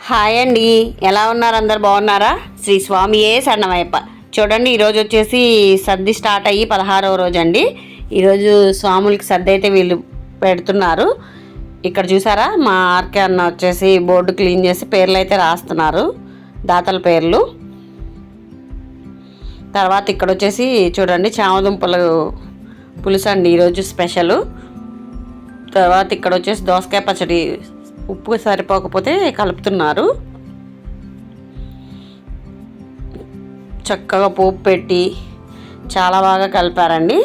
Hi అండి, ఎలా ఉన్నారు? అందరు బాగున్నారా? శ్రీ స్వామియే శరణమయ్యప్ప. చూడండి, ఈరోజు వచ్చేసి సర్ది స్టార్ట్ అయ్యి 16వ రోజు అండి. ఈరోజు స్వాములకి సర్ది అయితే వీళ్ళు పెడుతున్నారు. ఇక్కడ చూసారా, మా ఆర్కే అన్న వచ్చేసి బోర్డు క్లీన్ చేసి పేర్లు అయితే రాస్తున్నారు, దాతల పేర్లు. తర్వాత ఇక్కడ వచ్చేసి చూడండి, చామదుంపలు పులుసు అండి ఈరోజు స్పెషల్. తర్వాత ఇక్కడ వచ్చేసి దోసకాయ పచ్చడి, ఉప్పు సరిపోకపోతే కలుపుతున్నారు. చక్కగా పోపు పెట్టి చాలా బాగా కలిపారండి.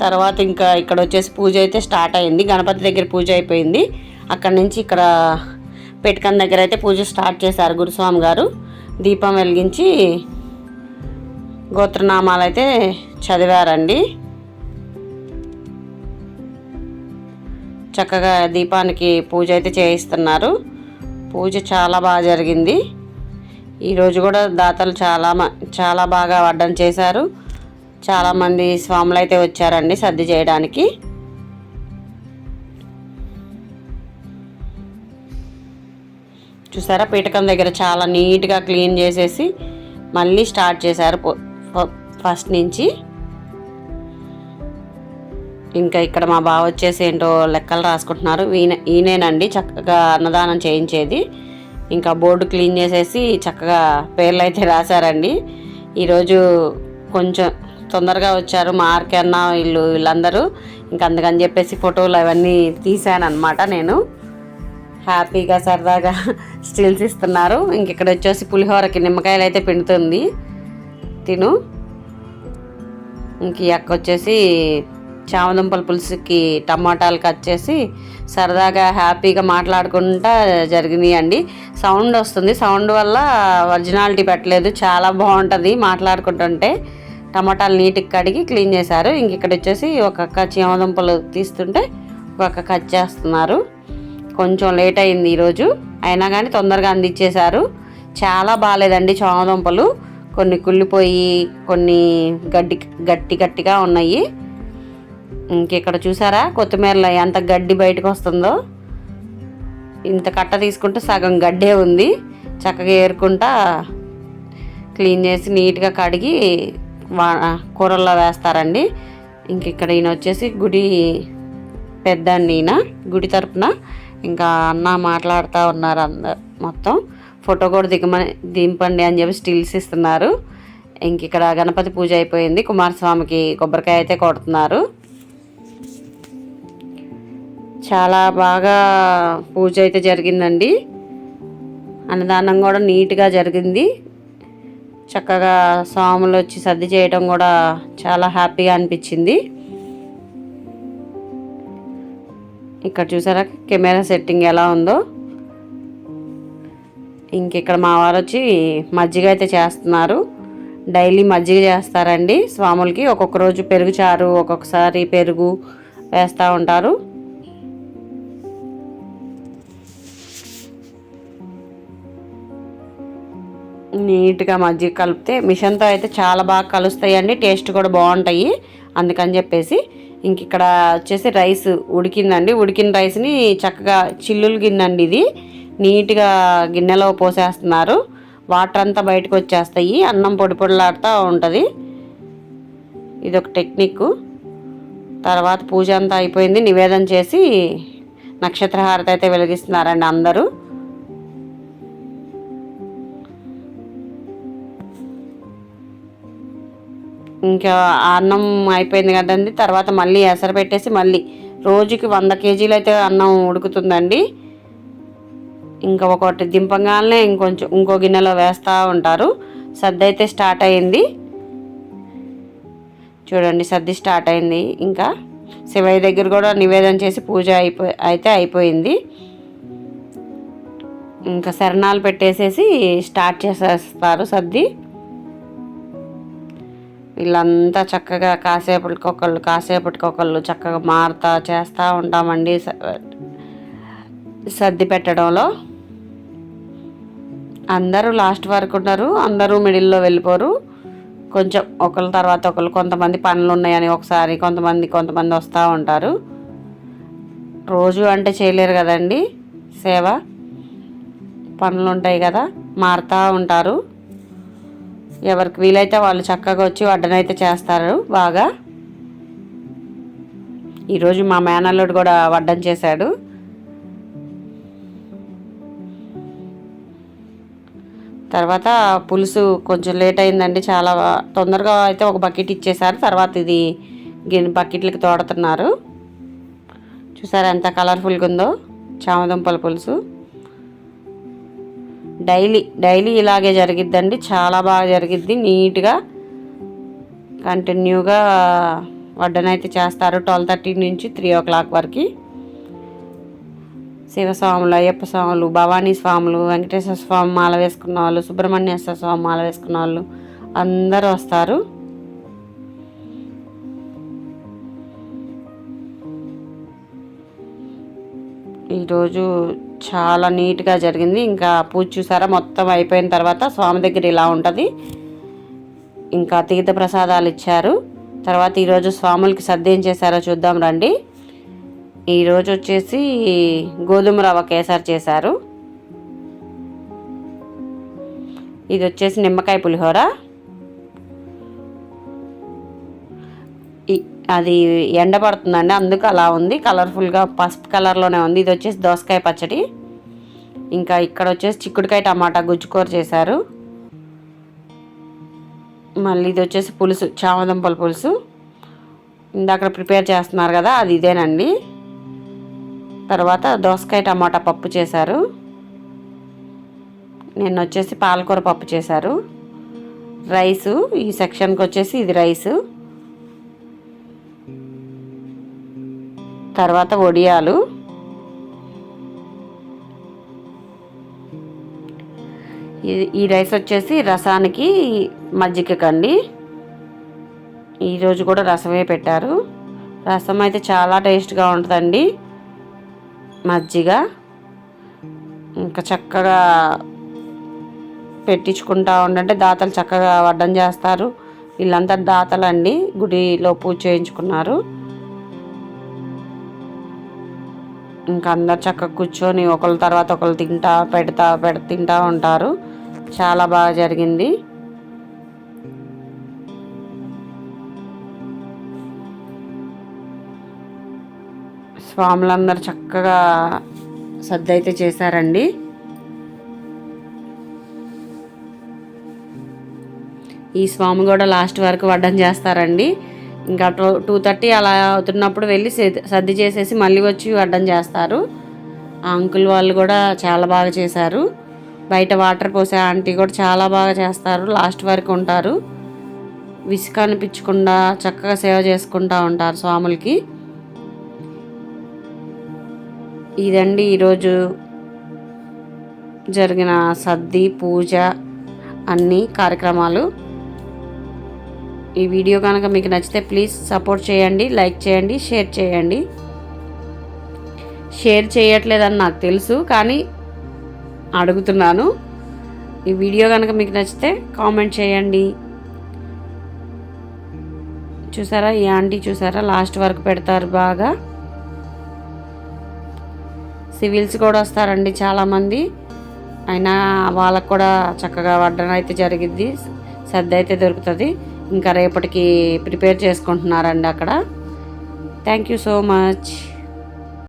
తర్వాత ఇంకా ఇక్కడ వచ్చేసి పూజ అయితే స్టార్ట్ అయింది. గణపతి దగ్గర పూజ అయిపోయింది. అక్కడి నుంచి ఇక్కడ పెట్టుకన్ దగ్గర అయితే పూజ స్టార్ట్ చేశారు గురుస్వామి గారు. దీపం వెలిగించి గోత్రనామాలు అయితే చదివారండి. చక్కగా దీపానికి పూజ అయితే చేయిస్తున్నారు. పూజ చాలా బాగా జరిగింది. ఈరోజు కూడా దాతలు చాలా బాగా వడ్డన చేశారు. చాలామంది స్వాములు అయితే వచ్చారండి సర్ది చేయడానికి. చూసారా, పీఠకం దగ్గర చాలా నీట్గా క్లీన్ చేసేసి మళ్ళీ స్టార్ట్ చేశారు ఫస్ట్ నుంచి. ఇంకా ఇక్కడ మా బావ వచ్చేసి ఏంటో లెక్కలు రాసుకుంటున్నారు. ఈయనేనండి చక్కగా అన్నదానం చేయించేది. ఇంకా బోర్డు క్లీన్ చేసేసి చక్కగా పేర్లు అయితే రాశారండి. ఈరోజు కొంచెం తొందరగా వచ్చారు మా ఆర్కే అన్న వీళ్ళందరూ. ఇంకా అందుకని చెప్పేసి ఫోటోలు అవన్నీ తీసాను అనమాట. నేను హ్యాపీగా సరదాగా స్టిల్స్ ఇస్తున్నారు. ఇంక ఇక్కడ వచ్చేసి పులిహోరకి నిమ్మకాయలు అయితే పిండుతుంది తిను. ఇంక ఈ అక్క వచ్చేసి చామదుంపల పులుసుకి టమాటాలు కట్ చేసి సరదాగా హ్యాపీగా మాట్లాడుకుంటా జరిగినాయి అండి. సౌండ్ వస్తుంది, సౌండ్ వల్ల ఒరిజినాలిటీ పెట్టలేదు. చాలా బాగుంటుంది మాట్లాడుకుంటుంటే. టమాటాలు నీట్గా కడిగి క్లీన్ చేశారు. ఇంక ఇక్కడ వచ్చేసి ఒక అక్క చామదుంపలు తీస్తుంటే ఒక అక్క కట్ చేస్తున్నారు. కొంచెం లేట్ అయింది ఈరోజు, అయినా కానీ తొందరగా అందించేశారు. చాలా బాగాలేదండి చామదుంపలు. కొన్ని కుళ్ళిపోయి, కొన్ని గట్టిగా ఉన్నాయి. ఇంకెక్కడ చూసారా, కొత్తిమీరలో ఎంత గడ్డి బయటకు వస్తుందో. ఇంత కట్ట తీసుకుంటే సగం గడ్డే ఉంది. చక్కగా ఏరుకుంటా క్లీన్ చేసి నీట్గా కడిగి కూరల్లో వేస్తారండి. ఇంక ఇక్కడ ఈయన వచ్చేసి గుడి పెద్ద ఈయన, గుడి తరపున. ఇంకా అన్న మాట్లాడుతూ ఉన్నారు అందరు. మొత్తం ఫోటో కూడా దింపండి అని చెప్పి స్టిల్స్ ఇస్తున్నారు. ఇంక ఇక్కడ గణపతి పూజ అయిపోయింది. కుమారస్వామికి కొబ్బరికాయ అయితే కొడుతున్నారు. చాలా బాగా పూజ అయితే జరిగిందండి. అన్నదానం కూడా నీట్గా జరిగింది. చక్కగా స్వాములు వచ్చి సర్ది చేయడం కూడా చాలా హ్యాపీగా అనిపించింది. ఇక్కడ చూసారా కెమెరా సెట్టింగ్ ఎలా ఉందో. ఇంకిక్కడ మా వారు వచ్చి మజ్జిగ అయితే చేస్తున్నారు. డైలీ మజ్జిగ చేస్తారండి స్వాములకి. ఒక్కొక్క రోజు పెరుగు చారు, ఒక్కొక్కసారి పెరుగు వేస్తూ ఉంటారు. నీట్గా మజ్జిగ కలిపితే మిషన్తో అయితే చాలా బాగా కలుస్తాయండి. టేస్ట్ కూడా బాగుంటాయి. అందుకని చెప్పేసి ఇంక ఇక్కడ వచ్చేసి రైస్ ఉడికిందండి. ఉడికిన రైస్ని చక్కగా చిల్లులు గిన్నెండి ఇది. నీట్గా గిన్నెలో పోసేస్తున్నారు. వాటర్ అంతా బయటకు వచ్చేస్తాయి. అన్నం పొడి పొడిలాడుతూ ఉంటుంది. ఇదొక టెక్నిక్. తర్వాత పూజ అంతా అయిపోయింది. నివేదన చేసి నక్షత్రహారతి అయితే వెలిగిస్తున్నారండి అందరూ. ఇంకా అన్నం అయిపోయింది కదండి. తర్వాత మళ్ళీ ఎసరు పెట్టేసి మళ్ళీ రోజుకి 100 కేజీలు అయితే అన్నం ఉడుకుతుందండి. ఇంకా ఒకటి దింపగానే ఇంకో గిన్నెలో వేస్తూ ఉంటారు. సర్ది అయితే స్టార్ట్ అయింది. చూడండి, సర్ది స్టార్ట్ అయింది. ఇంకా శివయ్య దగ్గర కూడా నివేదన చేసి పూజ అయిపోయింది. ఇంకా శరణాలు పెట్టేసేసి స్టార్ట్ చేసేస్తారు సర్ది. వీళ్ళంతా చక్కగా కాసేపటికొకళ్ళు చక్కగా మారుతా చేస్తూ ఉంటామండి సర్ది పెట్టడంలో. అందరూ లాస్ట్ వరకు ఉన్నారు, అందరూ మిడిల్లో వెళ్ళిపోరు. కొంచెం ఒకళ్ళ తర్వాత ఒకళ్ళు, కొంతమంది పనులు ఉన్నాయని ఒకసారి కొంతమంది వస్తూ ఉంటారు. రోజు అంటే చేయలేరు కదండి సేవ. పనులు ఉంటాయి కదా, మారుతూ ఉంటారు. ఎవరికి వీలైతే వాళ్ళు చక్కగా వచ్చి వడ్డనైతే చేస్తారు బాగా. ఈరోజు మా మేనల్లుడు కూడా వడ్డం చేశాడు. తర్వాత పులుసు కొంచెం లేట్ అయిందండి, చాలా తొందరగా అయితే ఒక బకెట్ ఇచ్చేసారు. తర్వాత ఇది బకెట్లకి తోడుతున్నారు. చూసారా ఎంత కలర్ఫుల్గా ఉందో చామదుంపల పులుసు. డైలీ ఇలాగే జరిగిద్దండి, చాలా బాగా జరిగిద్ది. నీట్గా కంటిన్యూగా వడ్డనైతే చేస్తారు 12:30 నుంచి 3 o'clock వరకు. శివస్వాములు, అయ్యప్ప స్వాములు, భవానీ స్వాములు, వెంకటేశ్వర స్వామి మాల వేసుకున్న వాళ్ళు, సుబ్రహ్మణ్యేశ్వర స్వామి మాల వేసుకున్న వాళ్ళు అందరూ వస్తారు. ఈరోజు చాలా నీట్గా జరిగింది. ఇంకా పూజ చూసారా, మొత్తం అయిపోయిన తర్వాత స్వామి దగ్గర ఇలా ఉంటుంది. ఇంకా తీర్థ ప్రసాదాలు ఇచ్చారు. తర్వాత ఈరోజు స్వాములకి సద్ద ఏం చేశారో చూద్దాం రండి. ఈరోజు వచ్చేసి గోధుమ రవ్వ కేసరి చేశారు. ఇది వచ్చేసి నిమ్మకాయ పులిహోర. అది ఎండబడుతుందండి, అందుకు అలా ఉంది, కలర్ఫుల్గా పసుపు కలర్లోనే ఉంది. ఇది వచ్చేసి దోసకాయ పచ్చడి. ఇంకా ఇక్కడ వచ్చేసి చిక్కుడుకాయ టమాటా గుజ్జుకూర చేశారు. మళ్ళీ ఇది వచ్చేసి పులుసు, చామదుంపల పులుసు. ఇందాక ప్రిపేర్ చేస్తున్నారు కదా, అది ఇదేనండి. తర్వాత దోసకాయ టమాటా పప్పు చేశారు. నిన్న వచ్చేసి పాలకూర పప్పు చేశారు. రైసు, ఈ సెక్షన్కి వచ్చేసి ఇది రైసు. తర్వాత వడియాలు. ఈ రైస్ వచ్చేసి రసానికి మజ్జిగకండి. ఈరోజు కూడా రసమే పెట్టారు. రసం అయితే చాలా టేస్ట్గా ఉంటుందండి, మజ్జిగ. ఇంకా చక్కగా పెట్టించుకుంటా ఉండంటే దాతలు చక్కగా వడ్డం చేస్తారు. వీళ్ళంతా దాతలండి, గుడిలో పూజ చేయించుకున్నారు. ఇంకా అందరు చక్కగా కూర్చొని ఒకళ్ళ తర్వాత ఒకళ్ళు తింటా ఉంటారు. చాలా బాగా జరిగింది. స్వాములందరూ చక్కగా సద్ద అయితే చేశారండి. ఈ స్వామి కూడా లాస్ట్ వరకు వడ్డం చేస్తారండి. ఇంకా 2:30 అలా అవుతున్నప్పుడు వెళ్ళి సర్ది చేసేసి మళ్ళీ వచ్చి వడ్డం చేస్తారు. ఆ అంకుల్ వాళ్ళు కూడా చాలా బాగా చేశారు. బయట వాటర్ పోసే ఆంటీ కూడా చాలా బాగా చేస్తారు. లాస్ట్ వరకు ఉంటారు, విసుగు అనిపించకుండా చక్కగా సేవ చేసుకుంటూ ఉంటారు స్వాములకి. ఇదండి ఈరోజు జరిగిన సద్ది పూజ అన్ని కార్యక్రమాలు. ఈ వీడియో కనుక మీకు నచ్చితే ప్లీజ్ సపోర్ట్ చేయండి, లైక్ చేయండి, షేర్ చేయండి. షేర్ చేయట్లేదని నాకు తెలుసు, కానీ అడుగుతున్నాను. ఈ వీడియో కనుక మీకు నచ్చితే కామెంట్ చేయండి. చూసారా, ఈ ఆంటీ చూసారా లాస్ట్ వరకు పెడతారు బాగా. సివిల్స్ కూడా వస్తారండి చాలామంది, అయినా వాళ్ళకు కూడా చక్కగా వడ్డన అయితే జరిగిద్ది, సర్ది అయితే దొరుకుతుంది. ఇంకా రేపటికి ప్రిపేర్ చేసుకుంటున్నారండి అక్కడ. Thank you so much.